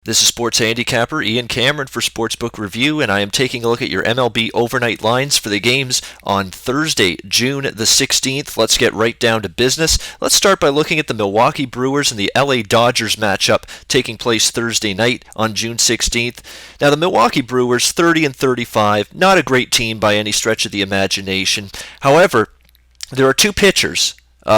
This is Sports Handicapper Ian Cameron for Sportsbook Review, and I am taking a look at your MLB overnight lines for the games on Thursday, June the 16th. Let's get right down to business. Let's start by looking at the Milwaukee Brewers and the LA Dodgers matchup taking place Thursday night on June 16th. Now, the Milwaukee Brewers, 30-35, not a great team by any stretch of the imagination. However, there are two pitchers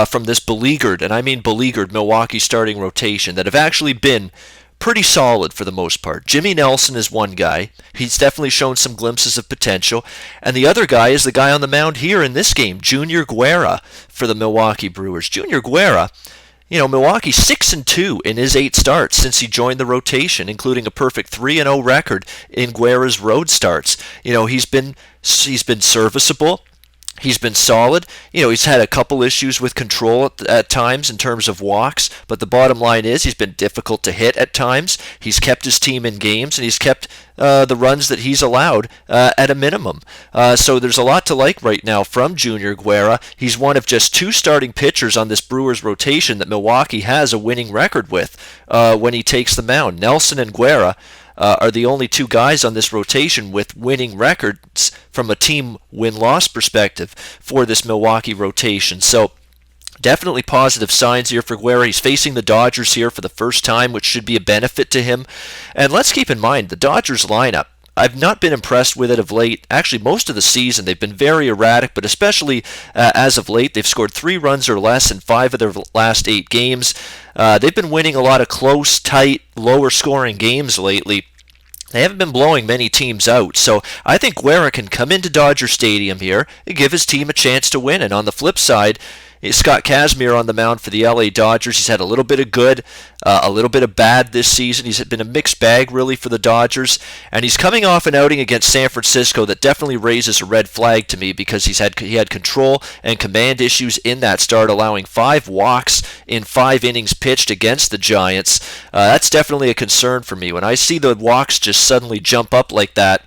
from this beleaguered, and I mean beleaguered, Milwaukee starting rotation that have actually been pretty solid for the most part. Jimmy Nelson is one guy. He's definitely shown some glimpses of potential. And the other guy is the guy on the mound here in this game, Junior Guerra for the Milwaukee Brewers. Junior Guerra, Milwaukee 6-2 in his 8 starts since he joined the rotation, including a perfect 3-0 record in Guerra's road starts. He's been serviceable. He's been solid. He's had a couple issues with control at times in terms of walks, but the bottom line is he's been difficult to hit at times. He's kept his team in games, and he's kept the runs that he's allowed at a minimum. So there's a lot to like right now from Junior Guerra. He's one of just 2 starting pitchers on this Brewers rotation that Milwaukee has a winning record with when he takes the mound. Nelson and Guerra are the only 2 guys on this rotation with winning records from a team win-loss perspective for this Milwaukee rotation. So definitely positive signs here for Guerra. He's facing the Dodgers here for the first time, which should be a benefit to him. And let's keep in mind, the Dodgers lineup, I've not been impressed with it of late. Actually, most of the season, they've been very erratic, but especially as of late, they've scored 3 runs or less in 5 of their last 8 games. They've been winning a lot of close, tight, lower-scoring games lately. They haven't been blowing many teams out, so I think Guerra can come into Dodger Stadium here and give his team a chance to win. And on the flip side, Scott Kazmir on the mound for the LA Dodgers. He's had a little bit of good, a little bit of bad this season. He's been a mixed bag, really, for the Dodgers. And he's coming off an outing against San Francisco that definitely raises a red flag to me because he had control and command issues in that start, allowing 5 walks in 5 innings pitched against the Giants. That's definitely a concern for me. When I see the walks just suddenly jump up like that,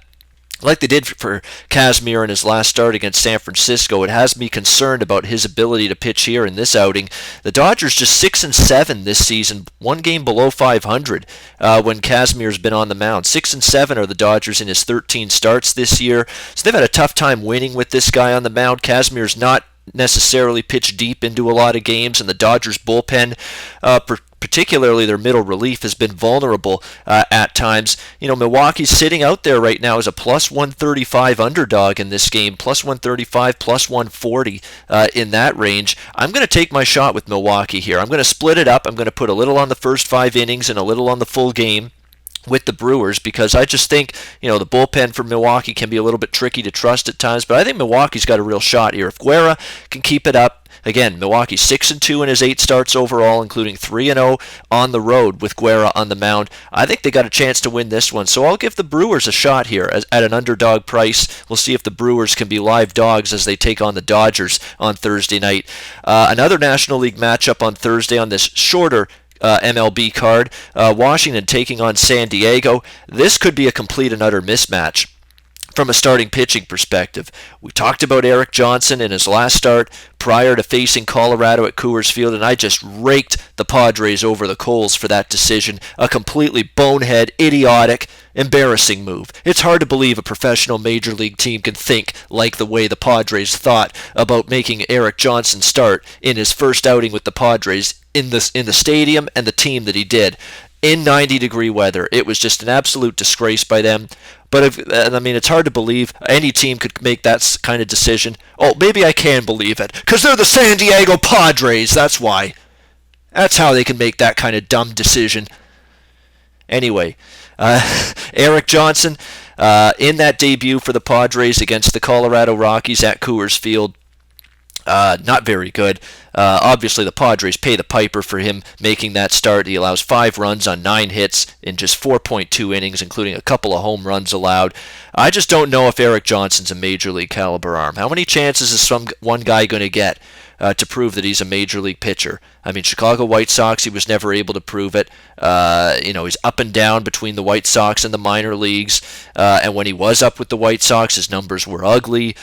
like they did for Kazmir in his last start against San Francisco, it has me concerned about his ability to pitch here in this outing. The Dodgers just 6-7 this season, 1 game below 500 when Kazmir's been on the mound. 6-7 are the Dodgers in his 13 starts this year, so they've had a tough time winning with this guy on the mound. Kazmir's not necessarily pitched deep into a lot of games, and the Dodgers bullpen, particularly their middle relief, has been vulnerable at times. Milwaukee's sitting out there right now as a plus 135 underdog in this game, plus 135, plus 140 in that range. I'm going to take my shot with Milwaukee here. I'm going to split it up. I'm going to put a little on the first 5 innings and a little on the full game with the Brewers, because I just think, the bullpen for Milwaukee can be a little bit tricky to trust at times, but I think Milwaukee's got a real shot here. If Guerra can keep it up, again, Milwaukee 6-2 in his 8 starts overall, including 3-0 on the road with Guerra on the mound. I think they got a chance to win this one, so I'll give the Brewers a shot here at an underdog price. We'll see if the Brewers can be live dogs as they take on the Dodgers on Thursday night. Another National League matchup on Thursday on this shorter MLB card, Washington taking on San Diego. This could be a complete and utter mismatch from a starting pitching perspective. We talked about Eric Johnson in his last start prior to facing Colorado at Coors Field, and I just raked the Padres over the coals for that decision. A completely bonehead, idiotic, embarrassing move. It's hard to believe a professional major league team can think like the way the Padres thought about making Eric Johnson start in his first outing with the Padres in the stadium and the team that he did in 90-degree weather. It was just an absolute disgrace by them. But it's hard to believe any team could make that kind of decision. Oh, maybe I can believe it, because they're the San Diego Padres. That's why. That's how they can make that kind of dumb decision. Anyway, Eric Johnson in that debut for the Padres against the Colorado Rockies at Coors Field, not very good. Obviously, the Padres pay the piper for him making that start. He allows 5 runs on 9 hits in just 4.2 innings, including a couple of home runs allowed. I just don't know if Eric Johnson's a major league caliber arm. How many chances is one guy going to get to prove that he's a major league pitcher? I mean, Chicago White Sox, he was never able to prove it. He's up and down between the White Sox and the minor leagues. And when he was up with the White Sox, his numbers were ugly.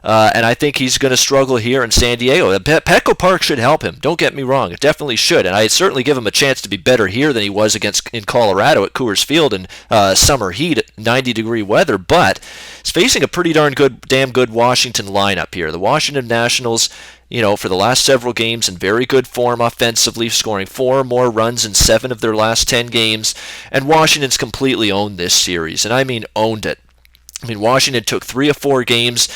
And I think he's going to struggle here in San Diego. Petco Park should help him. Don't get me wrong. It definitely should. And I'd certainly give him a chance to be better here than he was in Colorado at Coors Field in summer heat at 90-degree weather. But he's facing a pretty damn good Washington lineup here. The Washington Nationals, for the last several games in very good form offensively, scoring 4 or more runs in 7 of their last 10 games. And Washington's completely owned this series. And I mean owned it. Washington took 3 of 4 games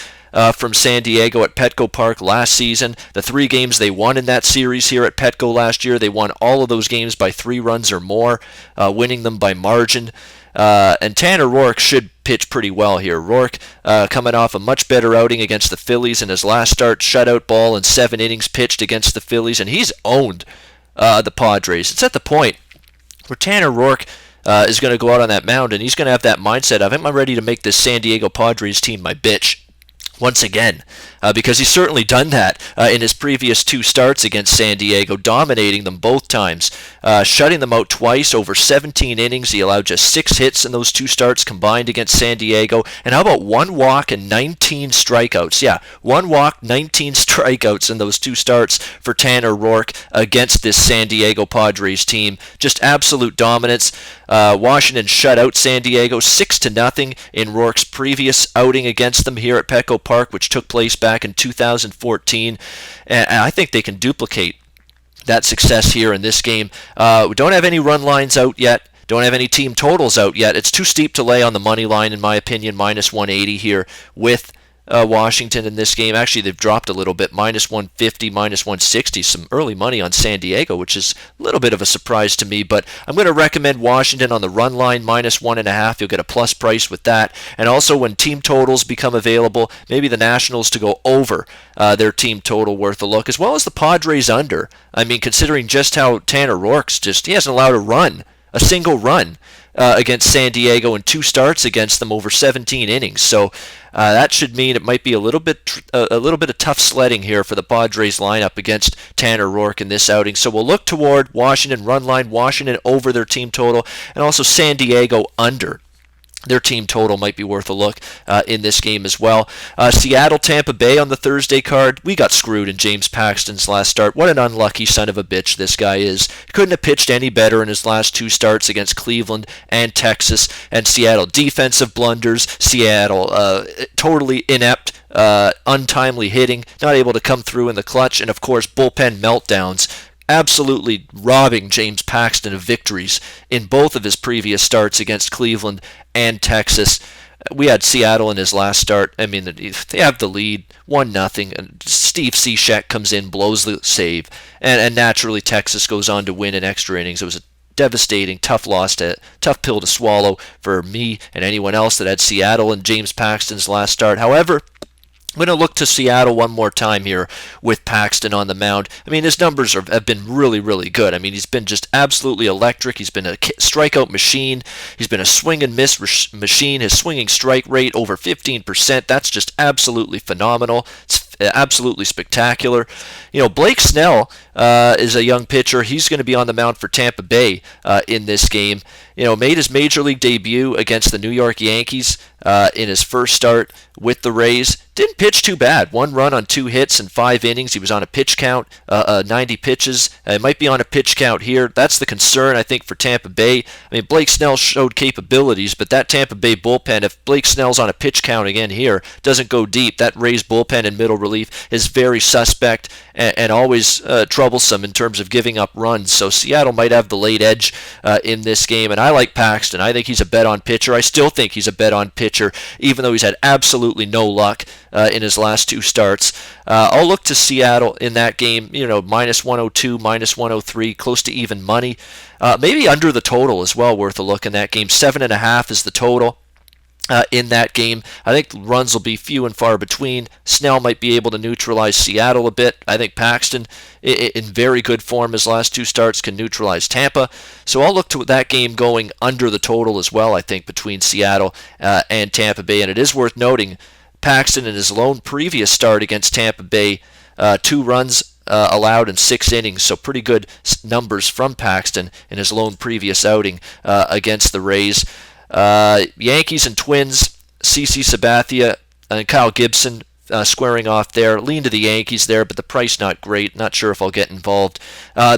from San Diego at Petco Park last season. The 3 games they won in that series here at Petco last year, they won all of those games by 3 runs or more, winning them by margin. And Tanner Roark should pitch pretty well here. Roark coming off a much better outing against the Phillies in his last start, shutout ball in 7 innings pitched against the Phillies, and he's owned the Padres. It's at the point where Tanner Roark is going to go out on that mound, and he's going to have that mindset of, am I ready to make this San Diego Padres team my bitch once again, because he's certainly done that in his previous 2 starts against San Diego, dominating them both times, shutting them out twice over 17 innings. He allowed just 6 hits in those 2 starts combined against San Diego. And how about 1 walk and 19 strikeouts? Yeah, 1 walk, 19 strikeouts in those 2 starts for Tanner Roark against this San Diego Padres team. Just absolute dominance. Washington shut out San Diego 6-0 in Roark's previous outing against them here at Petco Park, which took place back in 2014. And I think they can duplicate that success here in this game. We don't have any run lines out yet. Don't have any team totals out yet. It's too steep to lay on the money line, in my opinion, minus 180 here with Washington in this game. Actually, they've dropped a little bit, minus 150, minus 160, some early money on San Diego, which is a little bit of a surprise to me, but I'm going to recommend Washington on the run line, minus 1.5. You'll get a plus price with that. And also, when team totals become available, maybe the Nationals to go over their team total worth a look, as well as the Padres under. Considering just how Tanner Roark's he hasn't allowed a single run against San Diego in 2 starts against them over 17 innings. So that should mean it might be a little bit of tough sledding here for the Padres lineup against Tanner Roark in this outing. So we'll look toward Washington run line, Washington over their team total, and also San Diego under. Their team total might be worth a look in this game as well. Seattle, Tampa Bay on the Thursday card. We got screwed in James Paxton's last start. What an unlucky son of a bitch this guy is. Couldn't have pitched any better in his last 2 starts against Cleveland and Texas. And Seattle, defensive blunders. Seattle, totally inept, untimely hitting, not able to come through in the clutch. And of course, bullpen meltdowns. Absolutely robbing James Paxton of victories in both of his previous starts against Cleveland and Texas. We had Seattle in his last start. They have the lead, 1-0, and Steve Cishek comes in, blows the save, and naturally Texas goes on to win in extra innings. It was a devastating, tough pill to swallow for me and anyone else that had Seattle in James Paxton's last start. However, I'm going to look to Seattle one more time here with Paxton on the mound. His numbers have been really, really good. He's been just absolutely electric. He's been a strikeout machine. He's been a swing and miss machine. His swinging strike rate over 15%. That's just absolutely phenomenal. It's absolutely spectacular. Blake Snell is a young pitcher. He's going to be on the mound for Tampa Bay in this game. Made his major league debut against the New York Yankees in his first start with the Rays. Didn't pitch too bad. 1 run on 2 hits in 5 innings. He was on a pitch count, 90 pitches. It might be on a pitch count here. That's the concern, I think, for Tampa Bay. Blake Snell showed capabilities, but that Tampa Bay bullpen, if Blake Snell's on a pitch count again here, doesn't go deep. That Rays bullpen in middle relief is very suspect and always troublesome in terms of giving up runs. So Seattle might have the late edge in this game, and I like Paxton. I think he's a bet-on pitcher. I still think he's a bet-on pitcher, even though he's had absolutely no luck in his last 2 starts. I'll look to Seattle in that game, minus 102, minus 103, close to even money. Maybe under the total as well, worth a look in that game. 7.5 is the total. In that game, I think runs will be few and far between. Snell might be able to neutralize Seattle a bit. I think Paxton, in very good form his last 2 starts, can neutralize Tampa. So I'll look to that game going under the total as well, I think, between Seattle and Tampa Bay. And it is worth noting, Paxton in his lone previous start against Tampa Bay, 2 runs allowed in 6 innings, so pretty good numbers from Paxton in his lone previous outing against the Rays. Yankees and Twins, CC Sabathia and Kyle Gibson squaring off there. Lean to the Yankees there, but the price not great. Not sure if I'll get involved.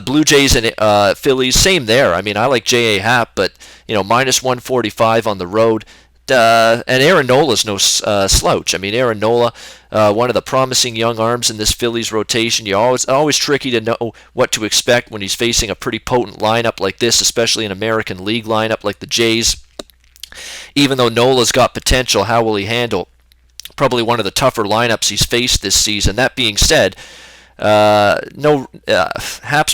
Blue Jays and Phillies, same there. I mean, I like J.A. Happ, but minus 145 on the road. And Aaron Nola's no slouch. I mean, Aaron Nola, one of the promising young arms in this Phillies rotation. Always tricky to know what to expect when he's facing a pretty potent lineup like this, especially an American League lineup like the Jays. Even though Nola's got potential, how will he handle probably one of the tougher lineups he's faced this season? That being said, Hap's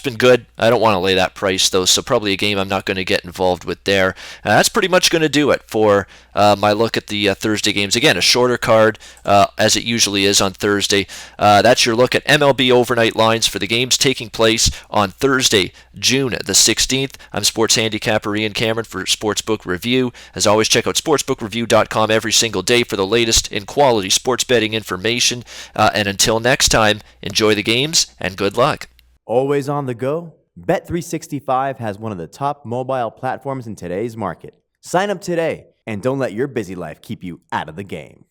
been good. I don't want to lay that price though, so probably a game I'm not going to get involved with there. That's pretty much going to do it for my look at the Thursday games. Again, a shorter card as it usually is on Thursday. That's your look at MLB overnight lines for the games taking place on Thursday, June the 16th. I'm sports handicapper Ian Cameron for Sportsbook Review. As always, check out sportsbookreview.com every single day for the latest in quality sports betting information. And until next time, enjoy the games and good luck. Always on the go? Bet365 has one of the top mobile platforms in today's market. Sign up today and don't let your busy life keep you out of the game.